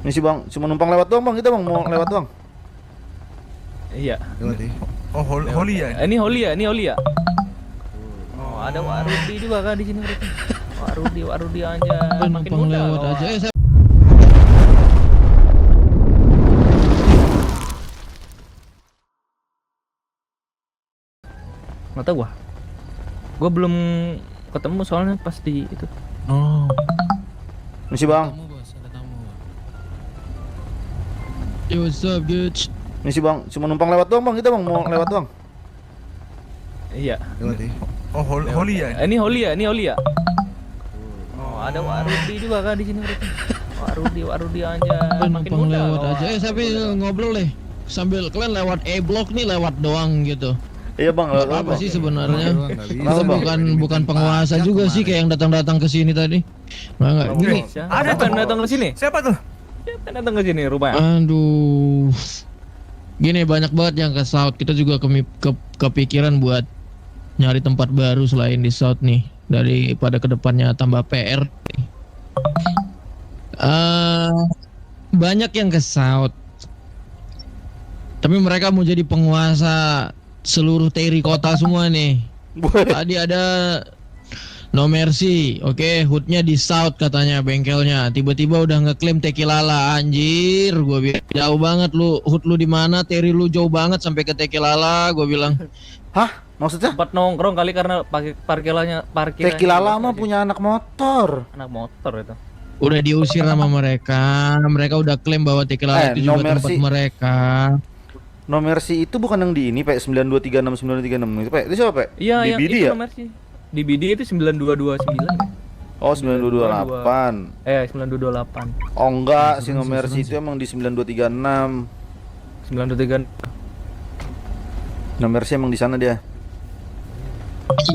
Misi bang, cuma numpang lewat doang bang, kita bang mau lewat doang. Iya. Oh, Holy ya? Ini Holy ya, ini Holy ya. Oh, ada Warudi juga kan di sini berarti. Warudi aja. Makin Numpang muda. lewat Wah. aja. Nggak tahu gua. Gua belum ketemu soalnya pas di itu. Oh. Misi bang, Tamu bos, ada tamu. Yo, what's up, Guts? misi bang, cuma numpang lewat doang bang, kita bang mau lewat doang. Iya. Oh, Holy ya? Ini Holy ya, ini Holy ya. Oh, ada Warudi juga kan di sini berarti. Warudi aja. Makin Numpang muda. lewat Wah. aja. Tapi ngobrol deh. Sambil kalian lewat E-Block nih, lewat doang gitu. Iya bang, Gak lewat apa bang. sih sebenarnya. Kenapa, Kita Bang? bukan penguasa juga sih kayak yang datang-datang ke sini tadi. Enggak gini. Ada kan datang ke sini? Siapa tuh? Siapa yang datang ke sini rumahnya? Aduh. Gini banyak banget yang ke South. Kita juga kepikiran buat nyari tempat baru selain di South nih. Daripada kedepannya tambah PR. Banyak yang ke South. Tapi mereka mau jadi penguasa seluruh teri kota semua nih. Tadi ada No Mercy, oke, hoodnya di South katanya bengkelnya. Tiba-tiba udah ngeklaim Tekilala, anjir. Gua bilang jauh banget lu, hood lu di mana? Teri lu jauh banget sampai ke Tekilala, gua bilang. Hah? Maksudnya? Tempat nongkrong kali karena parkirannya Tekilala mah punya anak motor. anak motor itu. Udah diusir sama mereka. Mereka udah klaim bahwa Tekilala itu No juga tempat Mercy. mereka. No Mercy itu bukan yang di ini, Pak, 9236 itu, Pak. Itu siapa, Pak? Iya, Di yang BD itu ya? nomor sih. Di BD itu 9229 ya? Oh, 9228. 9228. Oh enggak, si No Mercy itu emang di 9236. 923. No Mercy emang di sana dia.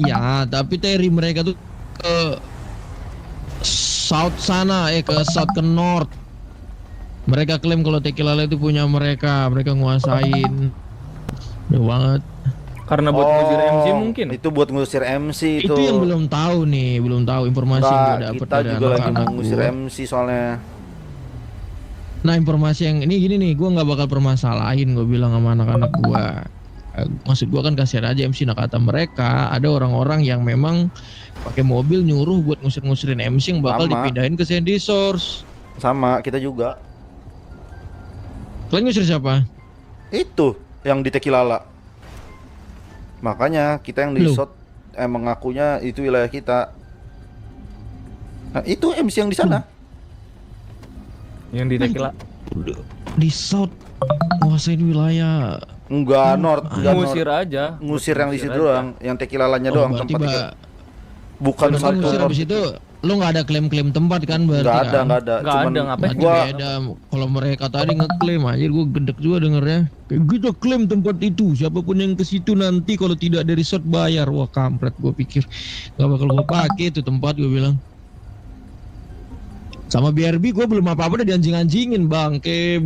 Iya, tapi teri mereka tuh ke South sana, ke South ke North. Mereka klaim kalau Tekilala itu punya mereka nguasain. Jauh banget. Karena buat ngusir MC mungkin. Itu buat ngusir MC itu. Itu yang belum tahu nih, belum tahu informasi yang gue dapet kita dari juga lagi anak-anak mau ngusir gua. MC soalnya. Nah, informasi yang ini gini nih, gue nggak bakal permasalahin, gue bilang sama anak-anak gue. Maksud gue kan kasihan aja MC, nah kata mereka ada orang-orang yang memang pakai mobil nyuruh buat ngusir-ngusirin MC yang bakal Sama. dipindahin ke Sandy Source. Sama, kita juga. Kalian ngusir siapa? Itu yang di Tekilala. Makanya kita yang di Loh. shot emang ngakunya itu wilayah kita. Nah, itu MC yang di sana. Yang di Tekila. Di South nguasain wilayah. Enggak, North, enggak Ngusir North. aja. Ngusir yang di situ aja. doang, yang Tekilalanya doang berarti tempat Mbak, bukan berarti satu ngusir North. habis itu lu nggak ada klaim-klaim tempat kan berarti Enggak ada, kan? enggak ada. Nggak ada, ngapain? Berarti gua beda. Kalau mereka tadi ngeklaim aja gue gedek juga dengernya. Kayak kita klaim tempat itu, siapapun yang ke situ nanti kalau tidak dari shot bayar. Wah kampret, gue pikir nggak bakal gue pakai itu tempat, gue bilang. Sama BRB gue belum apa-apa udah dianjing-anjingin, bangke.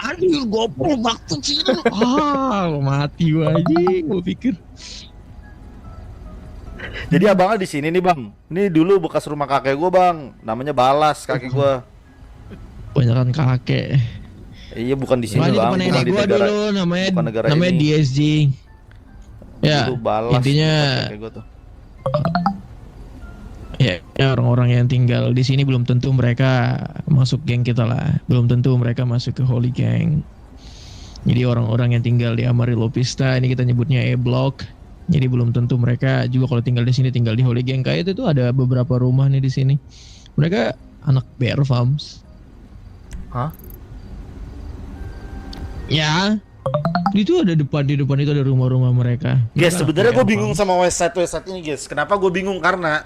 Anjir gopro waktu sih. Mati gue anjing, gue pikir. Jadi abangnya di sini nih, Bang. Ini dulu bekas rumah kakek gua, Bang. Namanya Balas kakek gua. Banyakan kakek. Iya, bukan di sini, Wah, ini Bang. teman Bukan nenek di gua negara. dulu namanya bukan negara namanya ini. DSG. Ya, Dulu Balas intinya kakek gua tuh. ya orang-orang yang tinggal di sini belum tentu mereka masuk geng kita lah. Belum tentu mereka masuk ke Holy Gang. Jadi orang-orang yang tinggal di Amarillo Pista ini kita nyebutnya E-Block. Jadi belum tentu mereka juga kalau tinggal di sini tinggal di Holy Gang. Kayak itu tuh ada beberapa rumah nih di sini. Mereka anak Bear Farms. Hah? Ya. Itu ada di depan itu ada rumah-rumah mereka. Guys, Mereka sebenarnya anak gue Bear bingung Farms. sama Westside ini, guys. Kenapa gue bingung? Karena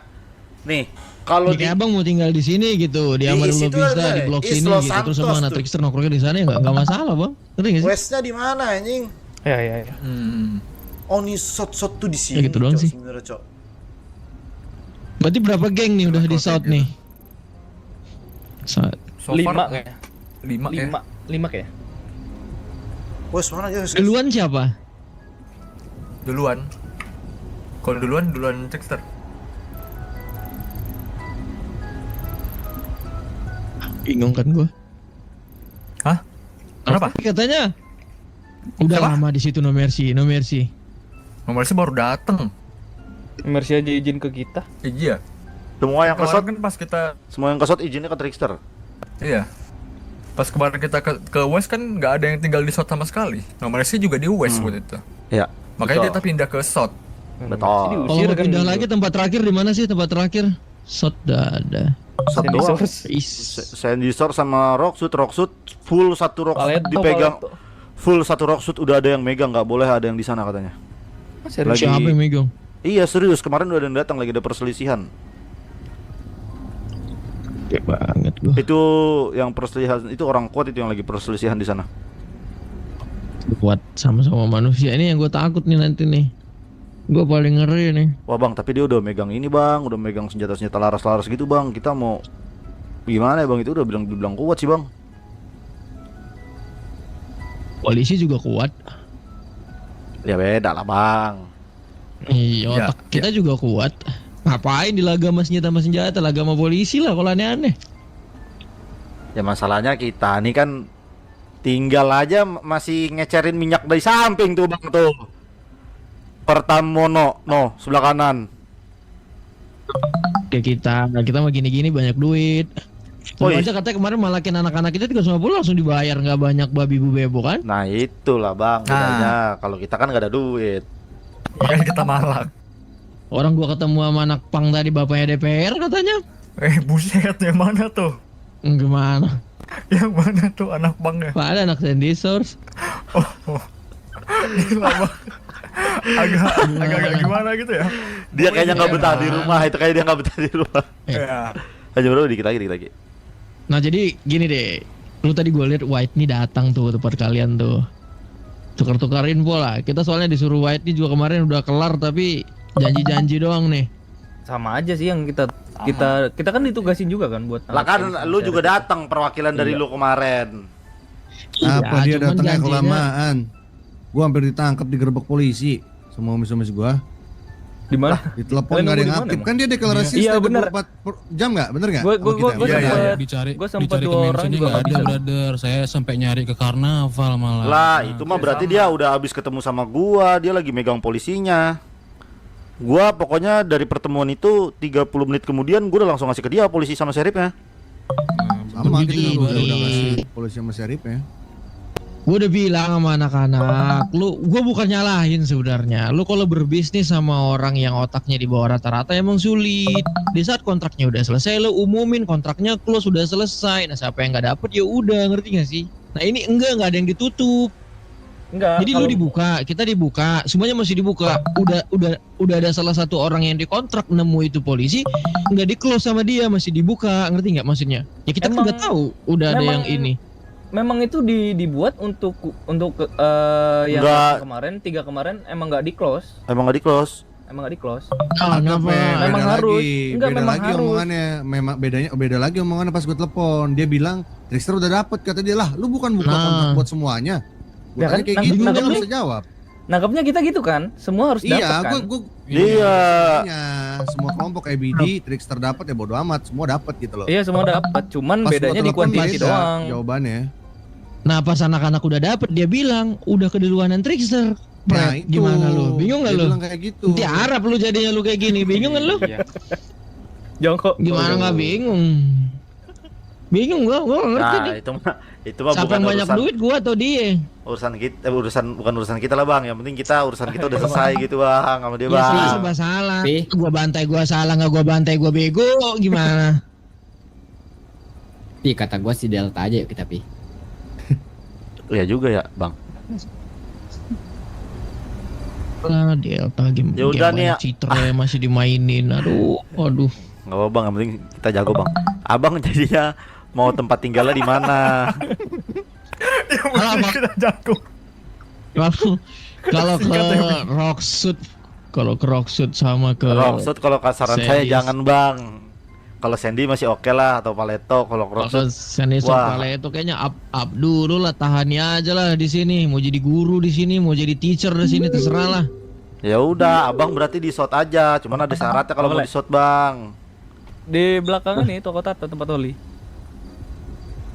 nih, kalau Nih, kayak abang mau tinggal di sini gitu, di Amarillo situ Pista, ada, di blok East sini Los gitu. Terus sama Santos anak tuh. trickster nongkrongnya di sana ya nggak masalah bang. Ngerti nggak sih? Westnya di mana, anjing? Ya. Oh, nih shot tuh di sini. Ya gitu doang Cok, sih. sebenarnya, Cok. Berarti berapa geng nih udah di South nih? South. So far, 5 kayaknya. 5 ya? 5 kayak. Wes mana, guys? Duluan siapa? Duluan. Kalau duluan Trickster. Bingung kan gua. Kenapa? Katanya udah Siapa? lama di situ no mercy, no mercy. Nomor sih baru dateng. Mercy aja izin ke kita. Iya. Semua yang kesot, Kemarin kan pas kita semua yang kesot izinnya ke Trickster. iya. Pas kemarin kita ke West kan nggak ada yang tinggal di SOT sama sekali. Nomor sih juga di West waktu itu. Iya. Makanya betul. dia pindah ke SOT. Betul. Mercy Kalau diusir mau kan pindah dulu. lagi tempat terakhir di mana sih tempat terakhir? Shot dah ada. Sot Sandy doang. Source. Sandy Source sama Rocksuit full satu Rocksuit Paleto, dipegang. Paleto. Full satu Rocksuit udah ada yang megang, nggak boleh ada yang di sana katanya. Serius? Lagi- Siapa yang megang? Iya serius, kemarin udah ada yang datang, lagi ada perselisihan. Kayak banget gua. Itu yang perselisihan itu orang kuat itu yang lagi perselisihan di sana. Kuat sama-sama manusia ini yang gue takut nih nanti nih. Gue paling ngeri nih. Wah bang, tapi dia udah megang ini bang, udah megang senjata-senjata laras-laras gitu bang. Kita mau gimana ya bang? Itu udah bilang kuat sih bang. Polisi juga kuat. Ya beda lah bang. Iya, Ya, otak kita juga kuat. Ngapain di laga sama senjata, laga sama polisi lah kalau aneh-aneh. Ya masalahnya kita nih kan tinggal aja masih ngecerin minyak dari samping tuh bang tuh. Pertamono, no sebelah kanan. Kayak kita mah gini-gini banyak duit. Oh, Lalu iya. aja katanya kemarin malakin anak-anak kita 350 langsung dibayar, nggak banyak babi bu bebo kan? Nah itulah bang, bedanya. Kalau kita kan nggak ada duit. Makanya kita malak. Orang gua ketemu sama anak pang tadi bapaknya DPR katanya. Buset, yang mana tuh? Gimana? Yang mana tuh anak bangnya? Ada anak Sandy Source. Gila bang. Agak gimana gitu ya? Dia kayaknya nggak betah di rumah, itu kayak dia nggak betah di rumah. Ya. Aja bro, dikit lagi. Nah jadi gini deh, lu tadi gue liat White nih datang tuh tempat kalian tuh, tukar-tukar info lah. Kita soalnya disuruh White nih juga kemarin udah kelar tapi janji-janji doang nih. Sama aja sih yang kita kan ditugasin juga kan buat Lah kan nangkepin lu si juga Sheriff. datang perwakilan dari Iya. lu kemarin. Apa dia cuman datangnya janjinya- kelamaan? Gua hampir ditangkap digerebek polisi sama omis-omis gua. Di mana? Ditelepon Kalian nggak ada yang nunggu di aktif. mana, Kan dia deklarasi Iya, setiap bener. 24 jam nggak? Bener nggak? Gua Sama kita? gua Iya, iya. sempet dicari gua sempet dicari 2 ke orang mention juga nggak nggak ada bisa. brother, saya sampai nyari ke karnaval malah. Lah, itu mah berarti dia udah habis ketemu sama gua, dia lagi megang polisinya. Gua pokoknya dari pertemuan itu 30 menit kemudian gua udah langsung ngasih ke dia polisi sama sheriffnya. Sama kita Begitu juga udah dari- ngasih polisi sama sheriff ya. Gue udah bilang sama anak-anak, gue bukan nyalahin sebenarnya. Lu kalau berbisnis sama orang yang otaknya di bawah rata-rata emang sulit. Di saat kontraknya udah selesai, lu umumin kontraknya close sudah selesai. Nah siapa yang nggak dapet ya udah, ngerti gak sih? Nah ini nggak ada yang ditutup. Enggak. Jadi lu dibuka, kita dibuka, semuanya masih dibuka. Udah ada salah satu orang yang dikontrak nemu itu polisi, nggak di close sama dia, masih dibuka, ngerti nggak maksudnya? Ya kita kan Emang- nggak tahu, udah ada yang memang- ini. Memang itu dibuat untuk yang Enggak. kemarin 3 kemarin emang nggak di close. Emang nggak di close. Emang nggak di close. Ah, kenapa? Memang Beda harus. lagi, Enggak, beda memang lagi harus. omongannya. Memang beda lagi omongannya pas gue telepon. Dia bilang Trickster udah dapet, kata dia lah. Lu bukan buka Nah. kontrak buat semuanya. Gue Ya kan, tanya kayak nah, gitu, dia nah, nggak tapi- bisa jawab. Nangkapnya kita gitu kan? Semua harus dapat Iya, kan? gue Iya. semua kelompok IBD, Trickster dapat ya bodo amat, semua dapat gitu loh. Iya semua dapat. Cuman Pas bedanya gua di telepon kuantiti beda doang. jawabannya. Nah pas anak-anak udah dapet dia bilang udah keduluanan Trickster. Nah Pret, itu. gimana lu? Bingung gak Dia lu? bilang kayak gitu. Nanti Arab lu jadinya lu kayak gini, bingung kan lu? Jongkok. Gimana nggak bingung? Bingung gua nggak ngerti Nah, nih. itu mah Siapa bukan yang banyak urusan duit gua atau dia? urusan kita, bukan urusan kita lah bang. Yang penting kita urusan kita udah selesai gitu bang sama dia Ya bang. salah serba salah. Pi. Gua bantai gua salah, nggak gua bantai gua bego, gimana? Pi, kata gua si Delta aja yuk kita Pi. Iya juga ya bang. Lah Delta game, Ya udah game nih, banyak Citra masih dimainin. Aduh. Nggak apa bang, yang penting kita jago bang. Abang jadinya mau tempat tinggalnya di mana? Yang penting kita jago. Kalau ke Rocksuit sama ke Rocksuit kalau kasaran saya Sandy. jangan bang. Kalau Sandy masih oke lah atau Paleto. Kalau Kalau Rocksuit Sandy wah. Sopale itu kayaknya up dulu lah, tahani aja lah di sini. Mau jadi guru di sini, mau jadi teacher di sini, terserah lah. ya udah, abang berarti di shot aja. Cuman ada syaratnya kalau mau Boleh. di shot bang. Di belakang nih toko tato tempat Oli.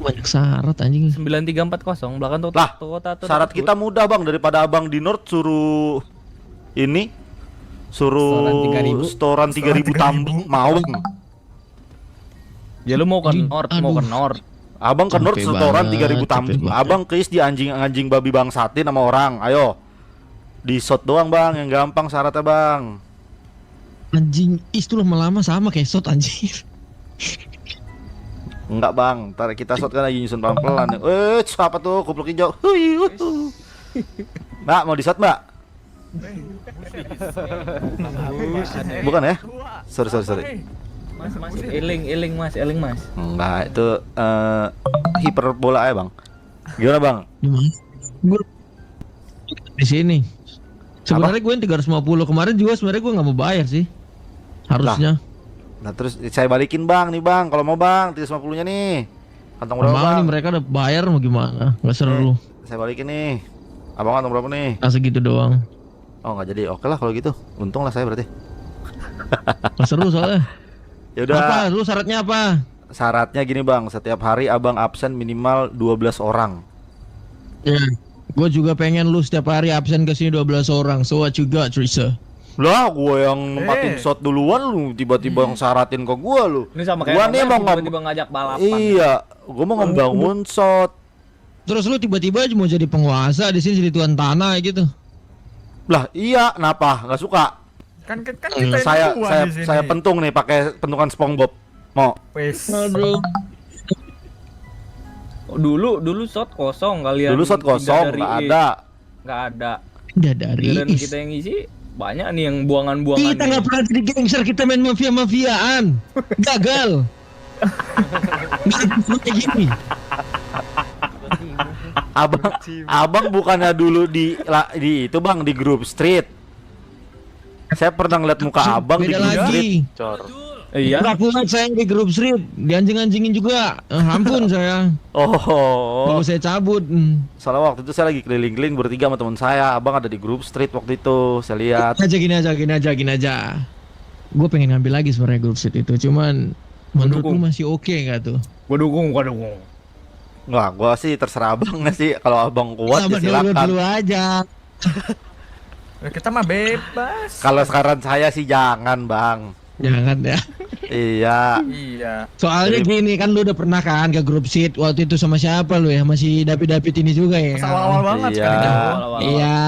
Banyak syarat anjing. 9340 belakang tuh. Lah, kota tuh. Syarat kita mudah bang, daripada abang di North suruh ini, suruh setoran 3.000 tambah, mau bang. Ya lu mau ke Anjing, North, mau ke aduh. North. Abang ke North Capek setoran banget, 3.000 tambah, capek banget. abang keis di anjing babi bangsatin sama orang, ayo. Di shot doang bang, yang gampang syaratnya bang. Anjing, itu lama-lama sama kayak shot anjir. Enggak bang, ntar kita shot kan lagi nyusun pelan-pelan. Siapa tuh kupluk hijau? Hui, wuhu. Mbak, mau di shot mbak? Bukan ya? Sorry. Mas, eling mas. Enggak, itu hiperbola ya bang. Gimana bang? Di mana? Gua di sini. Sebenarnya gue yang 350 kemarin juga sebenarnya gue nggak mau bayar sih. Harusnya. Nah terus saya balikin bang nih bang, kalau mau bang 350 nya nih. Kantong berapa Mau bang? nih mereka udah bayar mau gimana? Nggak seru. Saya balikin nih. Abang kantong berapa nih? Nggak segitu doang. Oh nggak jadi, oke lah kalau gitu. Untung lah saya berarti. Nggak seru soalnya. Ya udah. Apa? Lu syaratnya apa? Syaratnya gini bang, setiap hari abang absen minimal 12 orang. Ya. Gue juga pengen lu setiap hari absen ke sini 12 orang. So what you got, Teresa? Lah, gue yang nempatin shot duluan lu, tiba-tiba yang syaratin ke gue lu. Ini sama kayak Gua nih mau tiba-tiba ngajak balapan. Iya, gue mau ngebangun shot. Terus lu tiba-tiba mau jadi penguasa di sini jadi tuan tanah gitu. Lah, iya, kenapa? Nggak suka? Kan kita yang Saya tua di sini. saya pentung nih pakai pentungan SpongeBob. Mau? Wes. Aduh. Dulu shot kosong kalian. Dulu shot kosong, nggak ada. Nggak ada. Udah dari Dan kita yang isi banyak nih yang buangan-buangan. kita nggak pernah jadi gangster, kita main mafia-mafiaan. Gagal. Kayak gini. Abang bukannya dulu di itu bang di grup street. Saya pernah ngeliat muka abang di Beda grup street. lagi. Iya. Nggak kuat saya di grup street, dianjing-anjingin juga. Ampun saya. Oh, Mau saya cabut. soalnya waktu itu saya lagi keliling-keliling bertiga sama teman saya. Abang ada di grup street waktu itu. Saya lihat. Gini aja. Gue pengen ngambil lagi sebenarnya grup street itu, cuman menurut lu masih oke nggak tuh? Gua dukung. Nggak, gua sih terserah abang nggak sih. Kalau abang kuat ya Dulu silakan. aja. Kita mah bebas. Kalau sekarang saya sih jangan bang. Jangan ya. Iya. Iya. Soalnya gini kan lu udah pernah kan ke grup sheet waktu itu sama siapa lu ya? Masih David ini juga ya? Pas awal-awal banget Iya. sekali dah. Iya.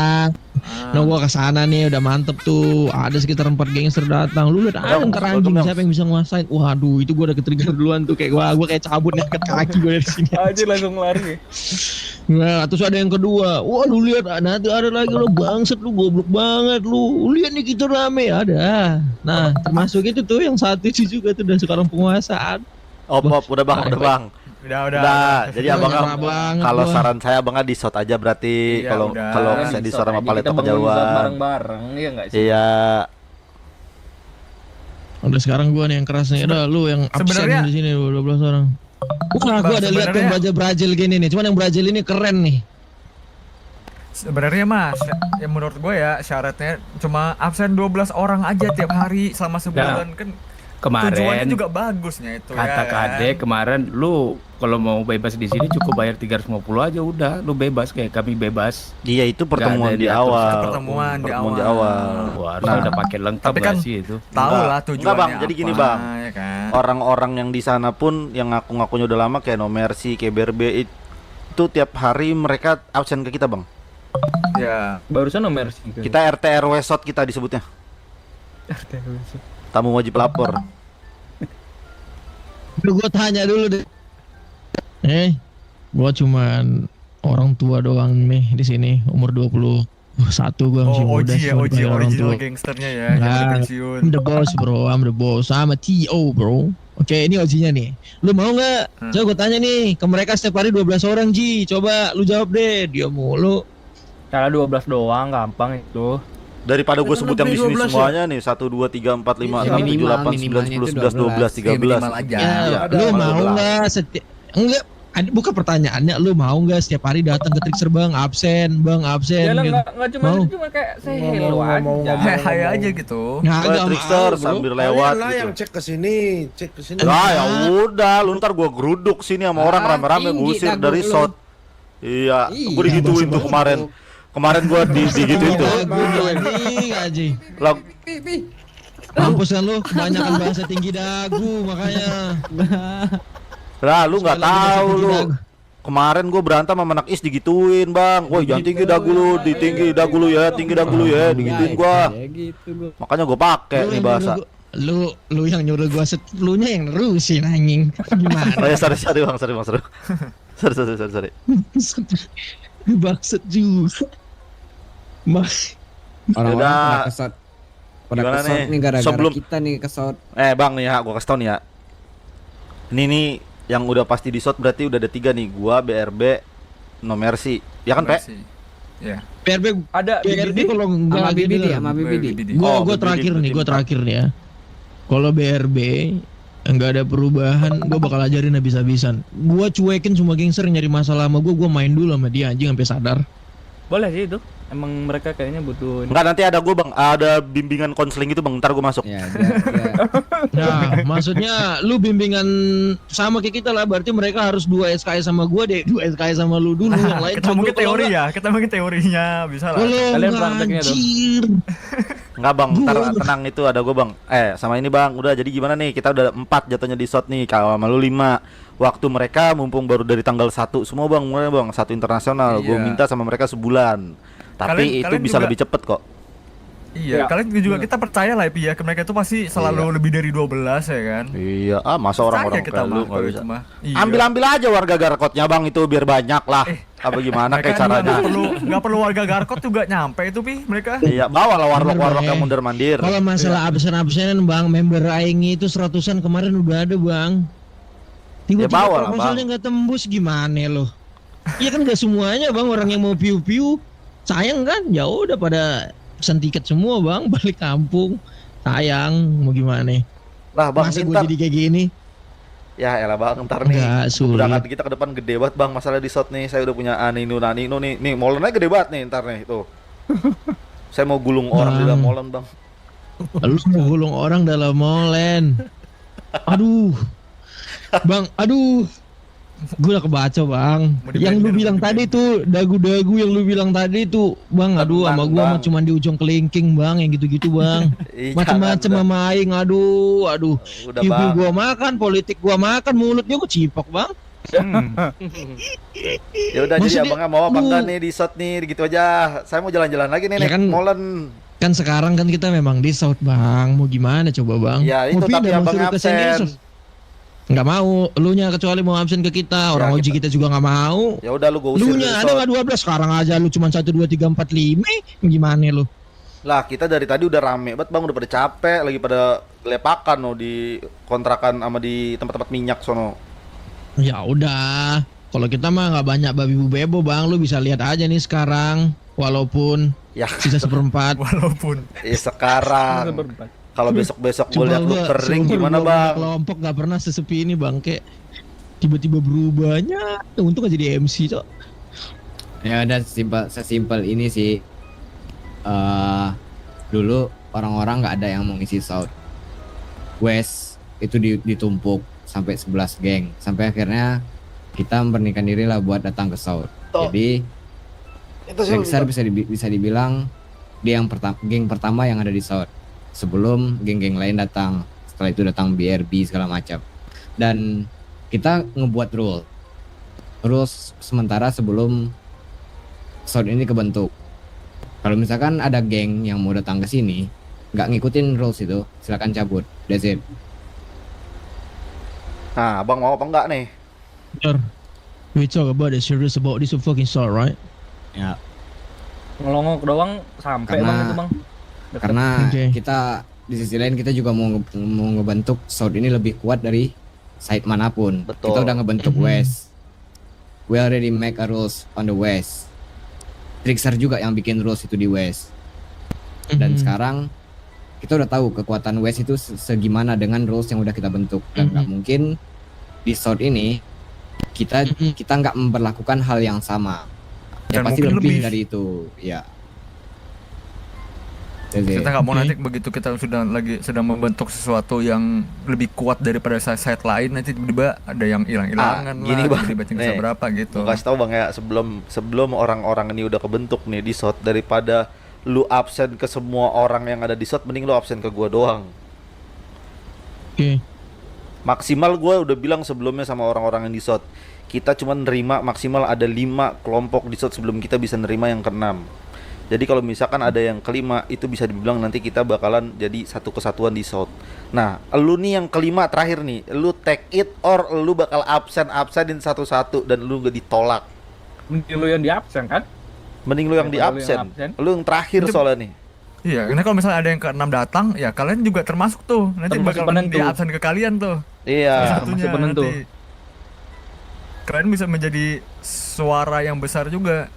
Nah gua kesana nih udah mantep tuh. Ada sekitar 4 gangster datang. Lu lihat ada ntar anjing siapa yang bisa nguasain. Waduh itu gua udah ke-trigger duluan tuh. Kayak gua kayak cabut nih angkat kaki gua dari sini. Aja langsung lari. Nah terus ada yang kedua. Wah lu lihat nanti ada lagi lu bangset lu goblok banget lu. Lihat nih kita rame ada. Nah termasuk itu tuh yang satu itu juga tuh udah sekarang penguasaan. Op, udah bang, udah bang. Udah. Jadi Udah, abang nyerah banget kalau gua. saran saya abangnya di shot aja berarti. Iya, Kalau udah. kalau saya di shot sama Paleto kejauhan. Bareng-bareng, iya enggak sih? Iya. Udah sekarang gua nih yang keras nih. Udah lu yang absen Sebenarnya- di sini 12 orang. Wah, gua ada lihat yang sebenarnya- Brazil gini nih. Cuman yang Brazil ini keren nih. Sebenarnya mas, ya menurut gue ya syaratnya cuma absen 12 orang aja tiap hari selama sebulan kan. Tujuannya Kemarin juga bagusnya itu kata ya. Kade kemarin lu kalau mau bebas di sini cukup bayar 350 aja udah lu bebas kayak kami bebas. Iya itu pertemuan ada di diatur. awal. Pertemuan di di awal. awal. Wah, harusnya udah pakai lengkap Tapi kan gak sih itu. Tahu Enggak. lah tujuannya Enggak, Bang. Jadi gini, apa, Bang. ya kan? Orang-orang yang di sana pun yang ngaku-ngakunya udah lama kayak No Mercy, kayak BRB itu tiap hari mereka absen ke kita, Bang. Ya. Barusan nomor sih. Kita RT RW shot kita disebutnya. Tamu wajib lapor. Gue tanya dulu deh. Gua cuman orang tua doang nih di sini, umur 21 gua masih Oh, muda. Oji ya, cuma Oji dipanggil orang original tua. gangsternya ya, Nah, yang udah pensiun. I'm the boss bro, I'm the boss. Sama T.O bro. Oke, ini Ojinya nih. Lu mau nggak? Coba gue tanya nih, ke mereka setiap hari 12 orang Ji. Coba lu jawab deh. Dia mulu. Cara 12 doang gampang itu. Daripada gue sebut yang di sini 12 ya? semuanya nih 1 2 3 4 5 Ya, 6 7 8 9 minimalnya 10 itu 11 12 13 Ya, minimal aja. Ya, Iya, lu ada mau 12. nggak enggak Bukan pertanyaannya, lu mau nggak setiap hari datang ke Trickster bang absen Ya lah gitu. nggak cuma Mau. cuma kayak say hello aja. Hai aja gitu. Nggak Kayak Trickster mau, bro. sambil lewat lah gitu. yang cek ke sini, cek ke sini. Lah ya udah, lu ntar gua geruduk sini sama orang rame-rame, gua tinggi usir dagu dari lu. shot. Iya, gua Iya, digituin tuh kemarin. Kemarin gua digituin tuh. Aji. Lah, Mampus kan lu, kebanyakan bahasa tinggi dagu makanya. lu nggak tahu lu. Kemarin gua berantem sama anak is digituin, Bang. Woi, jangan tinggi dagu lu, ditinggi dagu lu ya, tinggi dagu lu ya, digituin gua. Ya gitu gua. Makanya gua pakai nih bahasa. Lu yang nyuruh gua lunya yang nerusin anjing. Gimana? Oh ya, sorry Bang, sorry. Sorry. Bangsat juga. Orang-orang Udah. pada kesot. Pada Gimana kesot nih? nih gara-gara Sebelum- kita nih kesot. Bang nih ya, gua kasih tau nih ya. Ini nih yang udah pasti di shot berarti udah ada 3 nih. Gua, BRB, No Mercy. Ya kan, Pe? Iya. PRB Ada PRB BBD? kalau enggak Sama BBD gitu. ya, sama BBD. Gua Oh, gua BBD terakhir nih, berarti gua 4. terakhir nih ya. Kalau BRB enggak ada perubahan, gua bakal ajarin habis-habisan. Gua cuekin semua gangster yang nyari masalah sama gua main dulu sama dia anjing sampai sadar. Boleh sih itu. Emang mereka kayaknya butuh. Enggak, nanti ada gua, Bang. Ada bimbingan konseling itu, Bang. Ntar gua masuk. Ya, dia Nah, maksudnya lu bimbingan sama kayak kita lah, berarti mereka harus 2 SKS sama gua deh, 2 SKS sama lu dulu yang lain. Kita mungkin coba kalau teori enggak- ya, kita mungkin teorinya bisa lah. Kalau Kalian enggak, prakteknya dong. anjir. Enggak, Bang. Ntar tenang, itu ada gua, Bang. Sama ini, Bang. Udah, jadi gimana nih? Kita udah 4 jatuhnya di shot nih. Kalau sama lu 5. Waktu mereka mumpung baru dari tanggal 1 semua, Bang. Mulai, Bang. 1 internasional. Gua Iya. minta sama mereka sebulan. Tapi itu Kalian bisa juga- lebih cepet kok. Iya, Ya. kalian juga kita percaya lah ya, mereka itu pasti selalu lebih dari 12 ya kan. Iya, masa orang-orang Percaya kita kayak lu mah nggak kalau bisa. itu mah. Iya. Ambil aja warga Garkotnya, Bang, itu biar banyak lah. Apa gimana Mereka kayak juga caranya? nggak perlu warga Garkot juga nyampe itu mereka. Iya, bawa lah warlock-warlock Bener, yang Bang. mundur-mandir. Kalau masalah absen-absenan bang, member aing itu 100-an kemarin udah ada bang. Tiba-tiba Ya, bawa lah, proposalnya nggak tembus gimana lo? Iya kan nggak semuanya bang orang yang mau piu-piu. Sayang kan, ya udah pada pesan tiket semua bang, balik kampung. Sayang, mau gimana? Lah, Bang, Masa gue ntar. jadi kayak gini? Ya elah, Bang, ntar nih. Nggak sulit. Berangkat kita ke depan gede banget, Bang. Masalah di shot nih, saya udah punya Anino Nanino nih. Nih, molennya gede banget nih ntar nih, tuh. Saya mau gulung orang di dalam molen, Bang. Lu mau gulung orang dalam molen. Aduh. Bang, aduh. Gue udah kebaca bang. Mau Yang lu di-blender, bilang mau tadi tuh dagu-dagu yang lu bilang tadi tuh, bang. Aduh, sama gua mah Bang. cuma di ujung kelingking bang, yang gitu-gitu bang. Ih, Macem-macem jangan, sama aing, aduh. udah, Piu Bang. gua makan, politik gua makan, mulutnya gua cipok bang. Ya udah, jadi Maksudnya, abangnya mau apa lu- enggak nih di shot nih, gitu aja. Saya mau jalan-jalan lagi nih, Ya naik kan- molen. Kan sekarang kan kita memang di South bang. Mau gimana coba bang? Ya, itu mau tapi pindah, mau abang suruh ke St. absen. Vincent. Nggak mau, elunya kecuali mau absen ke kita. Orang Ya, Oji kita juga nggak mau. Ya udah, lu gua usir Lu dari nya ada shot. nggak 12 sekarang aja lu cuma 1 2 3 4 5 gimana lu? Lah, kita dari tadi udah rame banget, Bang. Udah pada capek, lagi pada lepakan no di kontrakan sama di tempat-tempat minyak sono. Ya udah, kalau kita mah nggak banyak babi bu bebo bang, lu bisa lihat aja nih sekarang, walaupun Ya, sisa 1/4. Walaupun sekarang. Kalau besok-besok gue lihat lu kering seumur gimana, gua Bang? kelompok nggak pernah sesepi ini bang, kayak tiba-tiba berubahnya. Untung aja jadi MC cok. Ya udah sesimpel ini sih. Dulu orang-orang nggak ada yang mau ngisi South. West itu ditumpuk sampai 11 geng. Sampai akhirnya kita memberanikan diri lah buat datang ke South. Jadi Trickster bisa dibilang dia yang geng pertama yang ada di South. Sebelum geng-geng lain datang. Setelah itu datang BRB segala macam. Dan kita ngebuat rules sementara sebelum South ini kebentuk. Kalau misalkan ada geng yang mau datang ke sini, nggak ngikutin rules itu, silakan cabut. That's it. Nah, Bang mau apa enggak nih? Sure. We talk about it serious about this fucking sort, right? Ya, Ngelongok doang sampai Karena- bang itu bang. karena Oke. kita di sisi lain kita juga mau ngebentuk South ini lebih kuat dari side manapun. Betul. Kita udah ngebentuk Mhm. West. We already make a rules on the West. Trickster juga yang bikin rules itu di West. Dan Mhm. sekarang kita udah tahu kekuatan West itu segimana dengan rules yang udah kita bentuk, dan nggak Mhm. mungkin di South ini kita kita nggak memperlakukan hal yang sama. Ya Dan pasti mungkin lebih lebih. dari itu, ya. Jadi, Kita nggak mau Oke. nanti begitu kita sedang membentuk sesuatu yang lebih kuat daripada site lain, nanti tiba-tiba ada yang hilang-hilangan gini, lah, Bang. tiba-tiba bisa Nih, berapa gitu. Gue kasih tau bang ya, sebelum orang-orang ini udah kebentuk nih di SOT, daripada lu absen ke semua orang yang ada di SOT, mending lu absen ke gua doang. Oke. Maksimal gua udah bilang sebelumnya sama orang-orang yang di SOT, kita cuma nerima maksimal ada 5 kelompok di SOT sebelum kita bisa nerima yang ke-6. Jadi kalau misalkan ada yang ke-5, itu bisa dibilang nanti kita bakalan jadi satu kesatuan di SOT. Nah, lu nih yang ke-5 terakhir nih, lu take it or lu bakal absenin satu-satu dan lu gak ditolak. Mending lu yang di absen kan? Mending lu yang di Daripada lu yang absen. absen. Lu yang terakhir Itu- soalnya nih. Iya, karena kalau misalnya ada yang ke-6 datang, ya kalian juga termasuk tuh. Nanti Termasuk bakal penentu. di absen ke kalian tuh. Iya. Satunya termasuk penentu. nanti. Kalian bisa menjadi suara yang besar juga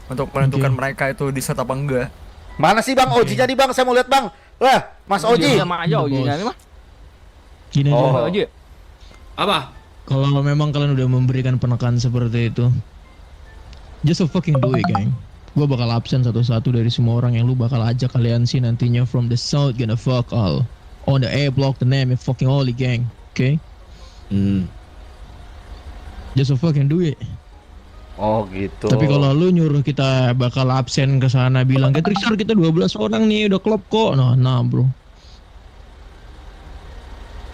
untuk menentukan Oke. mereka itu di set apa enggak. Mana sih Bang Oji jadi Bang? Saya mau lihat Bang. Wah, Mas Oji. Sama aja Ojinya nih mah. Gini aja. Oh. Oji. Apa? Kalau memang kalian udah memberikan penekanan seperti itu, just fucking do it, gang. Gua bakal absen satu-satu dari semua orang yang lu bakal ajak kalian sih nantinya from the south gonna fuck all. On the A block, the name and fucking all the gang. Okay? Just fucking do it. Oh gitu. Tapi kalau lu nyuruh kita bakal absen ke sana bilang, "Trixar kita 12 orang nih udah klop kok." Nah, bro.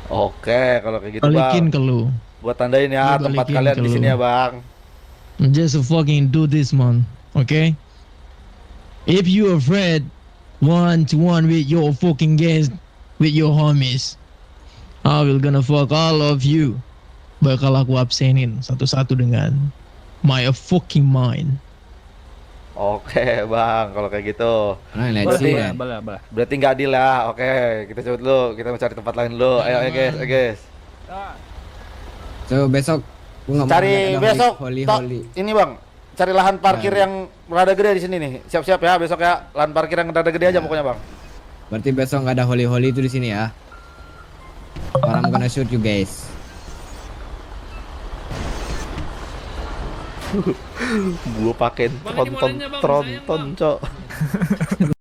Oke, kalau kayak gitu Balikin Bang. ke lu. Buat tandain ya Gua tempat balikin kalian ke di lu. sini ya, Bang. Just fucking do this, man. Okay? If you afraid one to one with your fucking guest, with your homies, I will gonna fuck all of you. Bakal aku absenin satu-satu dengan my fucking mind. Oke, Bang, kalau kayak gitu. Nah, let's Berarti- see kan. Bala. Berarti nggak adil ya. Oke, kita coba dulu. Kita mau cari tempat lain dulu. Ayo, guys, ayo, guys. So besok gua nggak mau Cari ngeliat ada besok. holy Tok, holy. ini Bang, cari lahan parkir Ya. yang rada gede di sini nih. Siap-siap ya besok ya. Lahan parkir yang rada gede aja Ya. pokoknya, Bang. Berarti besok nggak ada holy holy itu di sini ya. Or I'm gonna shoot you guys. Gua pakein Bang, ini tronton, molennya, Bang, tronton, sayang, Cok.